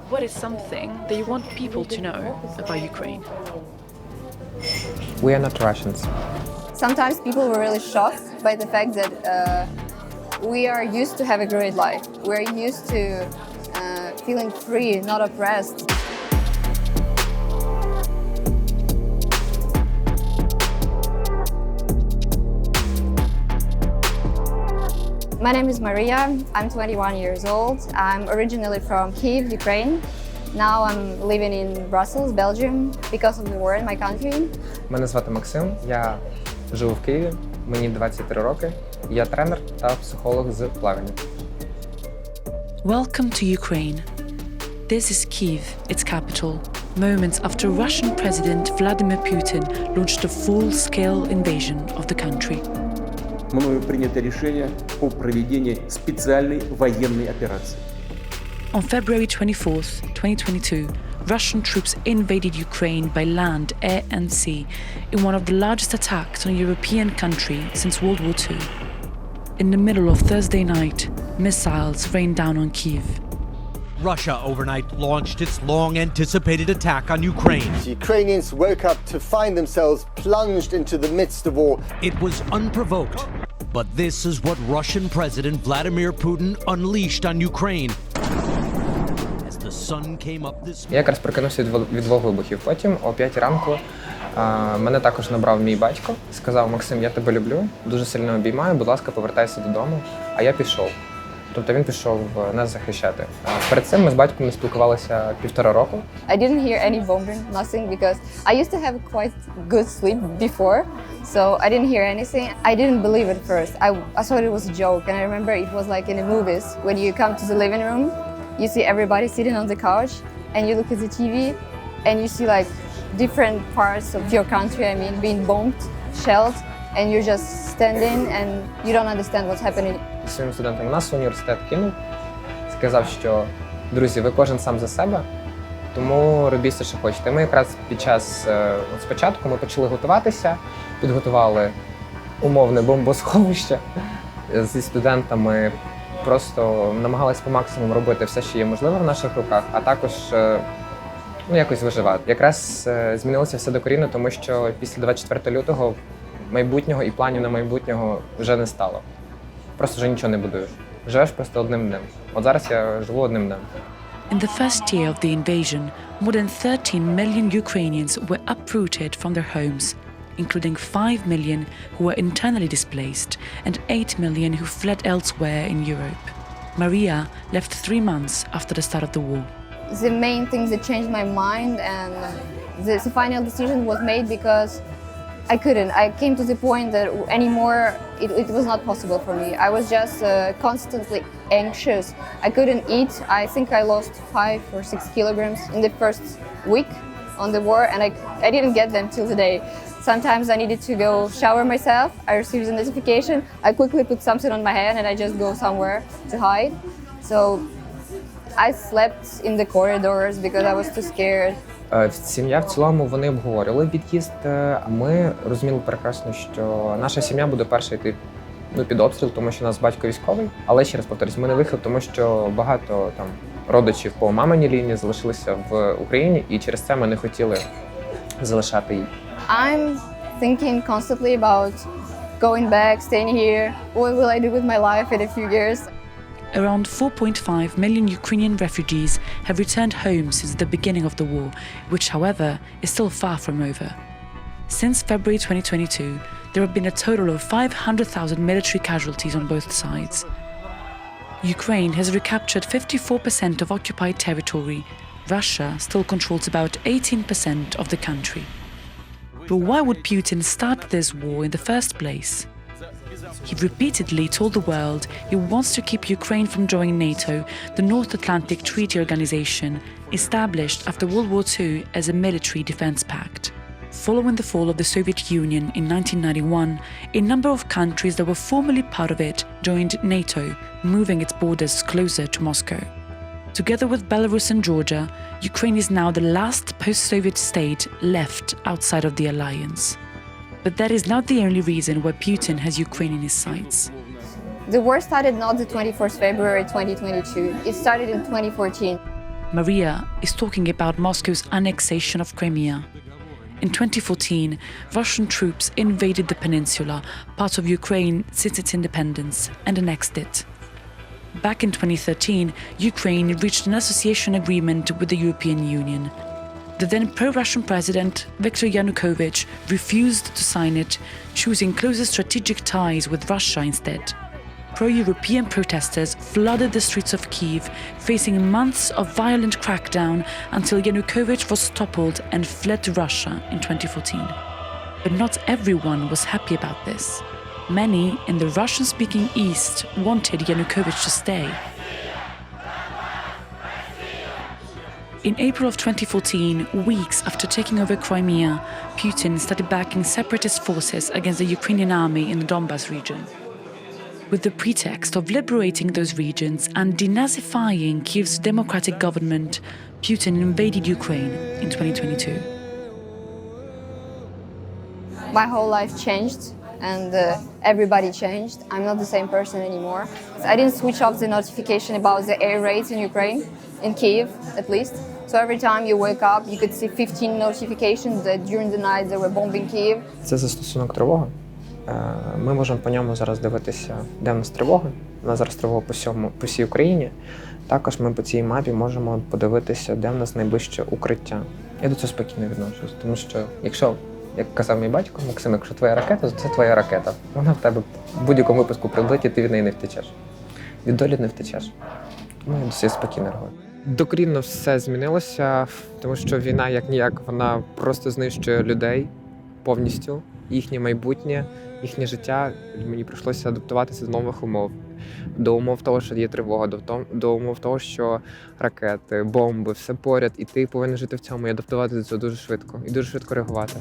What is something that you want people to know about Ukraine? We are not Russians. Sometimes people were really shocked by the fact that we are used to have a great life. We're used to feeling free, not oppressed. My name is Mariya. I'm 21 years old. I'm originally from Kyiv, Ukraine. Now I'm living in Brussels, Belgium, because of the war in my country. Мене звати Максим, я живу в Києві, мені 23 роки, я тренер та психолог з плавання. Welcome to Ukraine. This is Kyiv, its capital, moments after Russian President Vladimir Putin launched a full-scale invasion of the country. Мною принято решение о проведении специальной военной операции. On February 24th, 2022, Russian troops invaded Ukraine by land, air and sea in one of the largest attacks on a European country since World War II. In the middle of Thursday night, missiles rained down on Kyiv. Russia overnight launched its long-anticipated attack on Ukraine. The Ukrainians woke up to find themselves plunged into the midst of war. It was unprovoked, but this is what Russian President Vladimir Putin unleashed on Ukraine. As the sun came up this Я якраз прокинувся від двох вибухів. Потім о 5 ранку мене також набрав мій батько. Сказав: Максим, я тебе люблю, дуже сильно обіймаю, будь ласка, повертайся додому. А я пішов. Тобто він пішов нас захищати. Перед цим ми з батьком не спілкувалися 1,5 року. I didn't hear any bombing, nothing, because I used to have quite good sleep before, so I didn't hear anything. I didn't believe it first. I thought it was a joke, and I remember it was like in the movies, when you come to the living room, you see everybody sitting on the couch, and you look at the TV, and you see like different parts of your country, I mean, being bombed, shelled, and you're just standing and you don't understand what's happening. Своїм студентам нас університет кинув, сказав, що друзі, ви кожен сам за себе, тому робіть все, що хочете. Ми якраз під час спочатку ми почали готуватися, підготували умовне бомбосховище зі студентами, просто намагалися по максимуму робити все, що є можливо в наших руках, а також якось виживати. Якраз змінилося все докорінно, тому що після 24 лютого майбутнього і планів на майбутнього вже не стало. Просто вже нічого не будуєш. Живеш просто одним днем. От зараз я живу одним днем. In the first year of the invasion, more than 13 million Ukrainians were uprooted from their homes, including 5 million who were internally displaced and 8 million who fled elsewhere in Europe. Mariya left 3 months after the start of the war. The main things that changed my mind and the final decision was made because I couldn't. I came to the point that anymore it was not possible for me. I was just constantly anxious. I couldn't eat. I think I lost 5 or 6 kilograms in the first week on the war, and I didn't get them till today. Sometimes I needed to go shower myself. I received a notification. I quickly put something on my hand and I just go somewhere to hide. So I slept in the corridors because I was too scared. Сім'я в цілому, вони обговорили від'їзд. Ми розуміли прекрасно, що наша сім'я буде перша йти під обстріл, тому що у нас батько військовий. Але ще раз повторюсь, ми не виїхали, тому що багато там родичів по маминій лінії залишилися в Україні, і через це ми не хотіли залишати їх. I'm thinking constantly about going back, staying here. What will I do with my life in a few years? Around 4.5 million Ukrainian refugees have returned home since the beginning of the war, which, however, is still far from over. Since February 2022, there have been a total of 500,000 military casualties on both sides. Ukraine has recaptured 54% of occupied territory. Russia still controls about 18% of the country. But why would Putin start this war in the first place? He repeatedly told the world he wants to keep Ukraine from joining NATO, the North Atlantic Treaty Organization, established after World War II as a military defense pact. Following the fall of the Soviet Union in 1991, a number of countries that were formerly part of it joined NATO, moving its borders closer to Moscow. Together with Belarus and Georgia, Ukraine is now the last post-Soviet state left outside of the alliance. But that is not the only reason why Putin has Ukraine in his sights. The war started not the 21st February 2022. It started in 2014. Mariya is talking about Moscow's annexation of Crimea. In 2014, Russian troops invaded the peninsula, part of Ukraine since its independence, and annexed it. Back in 2013, Ukraine reached an association agreement with the European Union. The then pro-Russian president, Viktor Yanukovych, refused to sign it, choosing closer strategic ties with Russia instead. Pro-European protesters flooded the streets of Kyiv, facing months of violent crackdown until Yanukovych was toppled and fled to Russia in 2014. But not everyone was happy about this. Many in the Russian-speaking East wanted Yanukovych to stay. In April of 2014, weeks after taking over Crimea, Putin started backing separatist forces against the Ukrainian army in the Donbas region. With the pretext of liberating those regions and denazifying Kyiv's democratic government, Putin invaded Ukraine in 2022. My whole life changed, and everybody changed. I'm not the same person anymore. I didn't switch off the notification about the air raids in Ukraine, in Kyiv at least. So every time you wake up, you could see 15 notifications that during the night they were bombing Kyiv. Це застосунок тривоги. Ми можемо по ньому зараз дивитися, де в нас тривога. У нас зараз тривога по всій Україні. Також ми по цій мапі можемо подивитися, де в нас найближче укриття. Я до цього спокійно відношусь, тому що якщо, як казав мій батько, Максим, якщо твоя ракета, то це твоя ракета. Вона в тебе в будь-якому випадку прилетить, ти від неї не втечеш. Від долі не втечеш. Тому я досить спокійно реагую. Докорінно все змінилося, тому що війна як-ніяк, вона просто знищує людей повністю, їхнє майбутнє, їхнє життя. Мені прийшлося адаптуватися до нових умов. До умов того, що є тривога, до умов того, що ракети, бомби, все поряд, і ти повинен жити в цьому і адаптуватися до цього дуже швидко, і дуже швидко реагувати.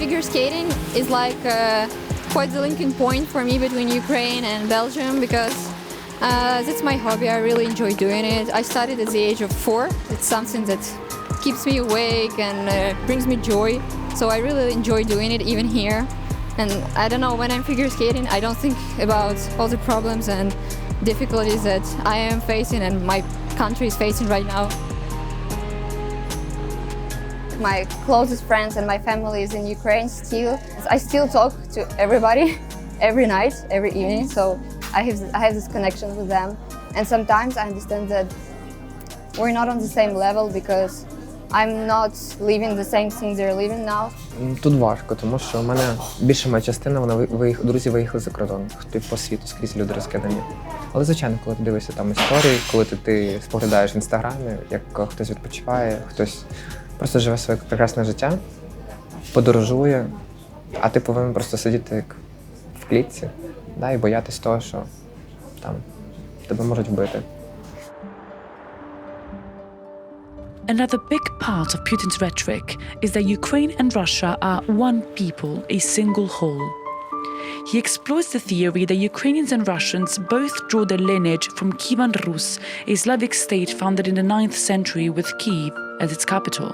Figure skating is like quite the linking point for me between Ukraine and Belgium because that's my hobby. I really enjoy doing it. I started at the age of 4. It's something that keeps me awake and brings me joy. So I really enjoy doing it even here. And I don't know, when I'm figure skating, I don't think about all the problems and difficulties that I am facing and my country is facing right now. My closest friends and my family is in Ukraine still. I still talk to everybody every night, every evening. So I have this connection with them. And sometimes I understand that we're not on the same level because I'm not living the same thing they're living now. Тут важко, тому що у мене більша моя частина, друзі виїхали за кордон, хто по світу, скрізь люди розкидані. Але, звичайно, коли ти дивишся там історії, коли ти споглядаєш в інстаграмі, як хтось відпочиває, хтось просто живе своє прекрасне життя, подорожує, а ти повинен просто сидіти як в клітці, да, і боятись того, що там тебе можуть вбити. Another big part of Putin's rhetoric is that Ukraine and Russia are one people, a single whole. He exploits the theory that Ukrainians and Russians both draw their lineage from Kievan Rus, a Slavic state founded in the 9th century with Kyiv as its capital.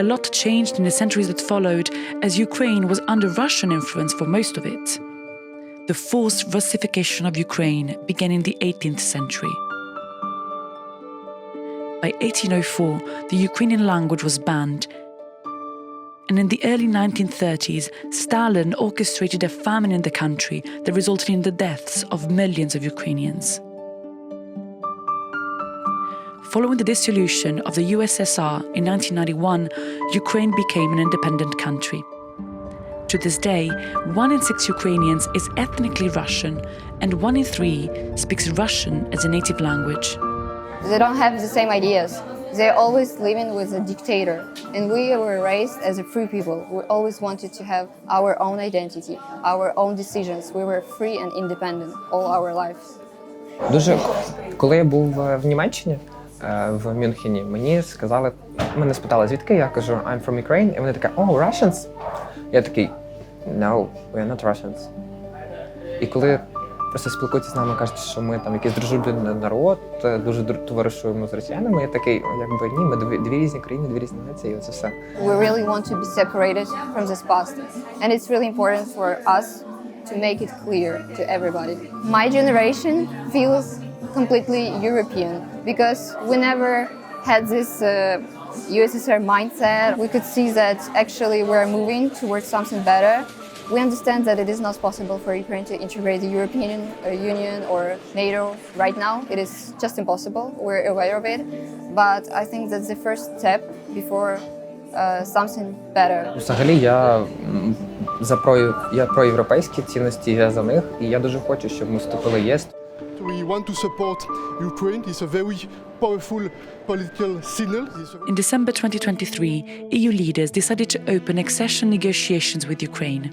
A lot changed in the centuries that followed, as Ukraine was under Russian influence for most of it. The forced Russification of Ukraine began in the 18th century. By 1804, the Ukrainian language was banned, and in the early 1930s, Stalin orchestrated a famine in the country that resulted in the deaths of millions of Ukrainians. Following the dissolution of the USSR in 1991, Ukraine became an independent country. To this day, 1 in 6 Ukrainians is ethnically Russian, and 1 in 3 speaks Russian as a native language. They don't have the same ideas. They're always living with a dictator. And we were raised as a free people. We always wanted to have our own identity, our own decisions. We were free and independent all our lives. Коли я був в Німеччині, в Мюнхені, мене спитали, звідки? Я кажу, I'm from Ukraine. І вони такі, oh, Russians? Я такий, no, we are not Russians. І коли просто спілкуються з нами, кажуть, що ми там якийсь дружелюбний народ, дуже товаришуємо з росіянами, я такий, якби ні, ми дві різні країни, дві різні нації, і оце все. We really want to be separated from this past. And it's really important for us to make it clear to everybody. My generation feels completely European because we never had this USSR mindset. We could see that actually we're moving towards something better. We understand that it is not possible for Ukraine to integrate the European Union or NATO right now. It is just impossible. We're aware of it. But I think that's the first step before something better. Взагалі, я про європейські цінності, я за них, і я дуже хочу, щоб ми вступили в ЄС. We want to support Ukraine. It's a very powerful political signal. In December 2023, EU leaders decided to open accession negotiations with Ukraine.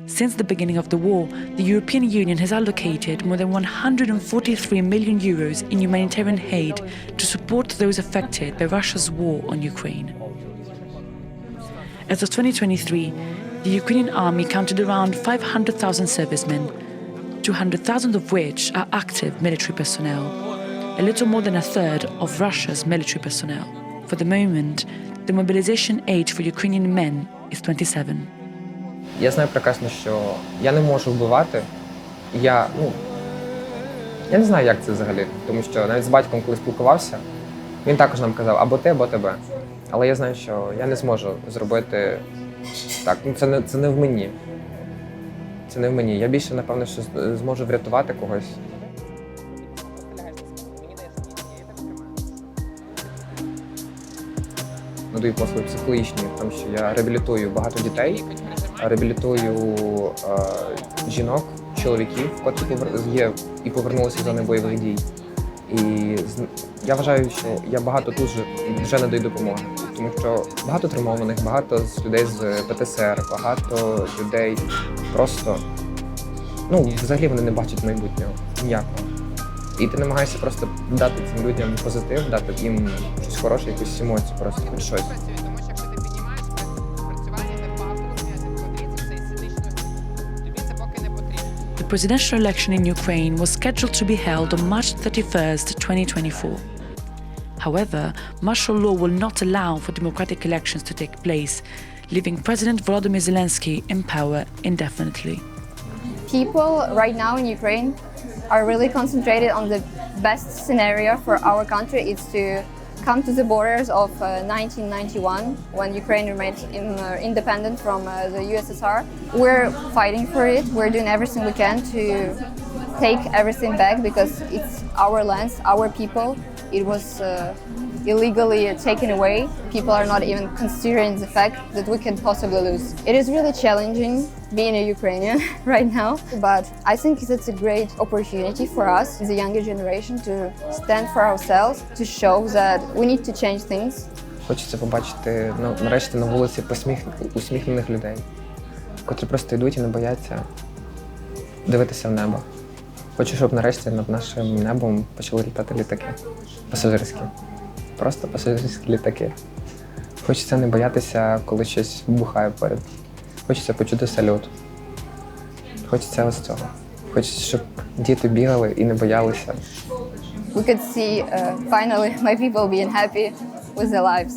Since the beginning of the war, the European Union has allocated more than 143 million euros in humanitarian aid to support those affected by Russia's war on Ukraine. As of 2023, the Ukrainian army counted around 500,000 servicemen, 200,000 of which are active military personnel, a little more than a third of Russia's military personnel. For the moment, the mobilization age for Ukrainian men is 27. Я знаю прекрасно, що я не можу вбивати. Я не знаю, як це взагалі, тому що навіть з батьком, коли спілкувався, він також нам казав або те, або тебе. Але я знаю, що я не зможу зробити так. Це не в мені. Це не в мені. Я більше, напевно, що зможу врятувати когось. Надаю послуги психологічні, тому що я реабілітую багато дітей, реабілітую жінок, чоловіків, котрі є і повернулися з зони бойових дій. І я вважаю, що я багато тут вже надаю допомоги, тому що багато травмованих, багато людей з ПТСР, багато людей просто, взагалі вони не бачать майбутнього ніякого. І ти намагаєшся просто дати цим людям позитив, дати їм щось хороше, якусь емоцію, просто хоч щось. The presidential election in Ukraine was scheduled to be held on March 31st, 2024. However, martial law will not allow for democratic elections to take place, leaving President Volodymyr Zelensky in power indefinitely. People right now in Ukraine are really concentrated on the best scenario for our country. It's to come to the borders of 1991, when Ukraine remained independent from the USSR. We're fighting for it. We're doing everything we can to take everything back because it's our lands, our people. It was illegally taken away. People are not even considering the fact that we can possibly lose. It is really challenging being a Ukrainian right now, but I think it's a great opportunity for us, the younger generation, to stand for ourselves, to show that we need to change things. Хочеться побачити, нарешті, на вулиці усміхнених людей, котрі просто йдуть і не бояться дивитися в небо. Хочу, щоб нарешті над нашим небом почали літати літаки. Пасажирські. Просто пасажирські літаки. Хочеться не боятися, коли щось вибухає поряд. Хочеться почути салют. Хочеться ось цього. Хочеться, щоб діти бігали і не боялися. We could see finally my people being happy with their lives.